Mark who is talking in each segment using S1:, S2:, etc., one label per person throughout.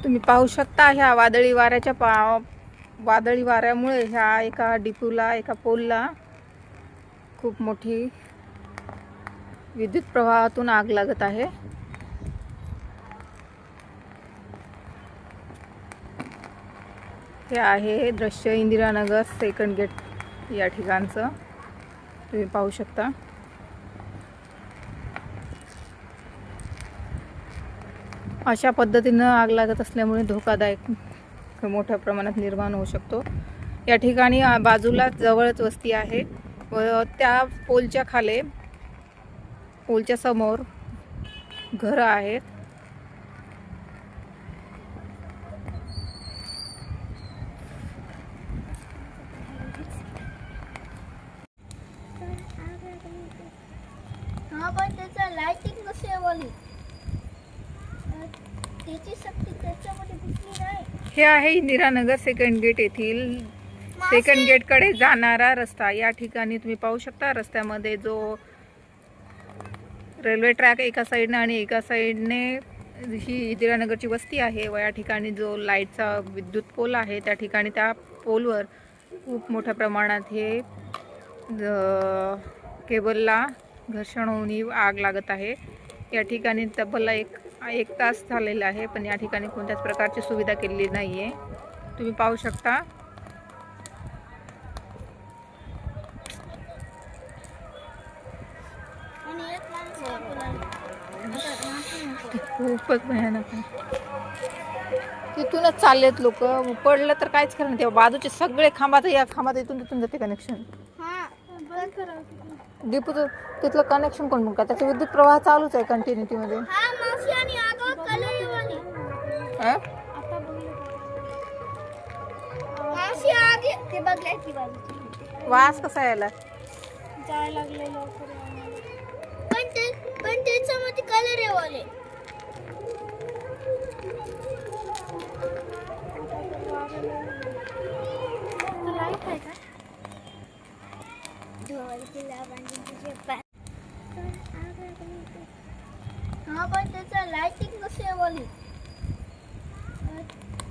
S1: तुम्ही पाहू शकता ह्या वादळी वाऱ्यामुळे ह्या एका डिपूला एका पोलला खूप मोठी विद्युत प्रवाहातून आग लागत आहे। हे आहे दृश्य इंदिरानगर सेकंड गेट या ठिकाणचं, तुम्ही पाहू शकता। अशा पद्धतीनं आग लागत असल्यामुळे धोकादायक मोठ्या प्रमाणात निर्माण होऊ शकतो। या ठिकाणी बाजूला जवळच वस्ती आहे व त्या पोलच्या खाली पोलच्या समोर घरं आहेत।
S2: पण त्याचा लाइटिंग कशी आहे त्याची शक्ती त्याच्यामध्ये दिसली नाही।
S1: हे आहे इंदिरानगर सेकंड गेट येथील सेकंड गेटकडे जाणारा रस्ता। या ठिकाणी तुम्ही पाहू शकता रस्त्यामध्ये जो रेल्वे ट्रॅक एका साईडने आणि एका साईडने ही इंदिरानगरची वस्ती आहे व या ठिकाणी जो लाईटचा विद्युत पोल आहे त्या ठिकाणी त्या पोलवर खूप मोठ्या प्रमाणात हे केबलला घर्षण होऊन आग लागत आहे। या ठिकाणी तब्बल एक तास झालेला आहे, पण या ठिकाणी कोणत्याच प्रकारची सुविधा केलेली नाही आहे, तुम्ही पाहू शकता। खूपच भयानक आहे। तिथूनच चाललेत लोक, पडलं तर काहीच खरं नाही। तेव्हा बाजूचे सगळे खांबात या खांबात इथून तिथून जाते कनेक्शन। डिपो तिथलं कनेक्शन कोण का त्याचा विद्युत प्रवाह चालूच आहे कंटिन्युटी मध्ये। वास कसा यायला
S2: पण त्याच्यामध्ये कलर आहे पण त्याचा लाइटिंग कशी आहे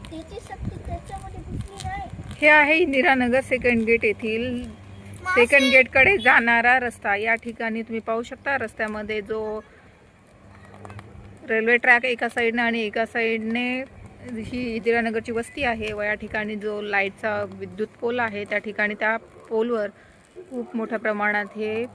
S2: त्याची शक्ती त्याच्यामध्ये दिसली नाही।
S1: हे आहे इंदिरानगर सेकंड गेट येथील सेकंड गेटकडे जाणारा रस्ता। या ठिकाणी तुम्ही पाहू शकता रस्त्यामध्ये जो रेल्वे ट्रॅक एका साईडने आणि एका साईडने ही इंदिरानगरची वस्ती आहे व या ठिकाणी जो लाईटचा विद्युत पोल आहे त्या ठिकाणी त्या पोलवर खूप मोठ्या प्रमाणात हे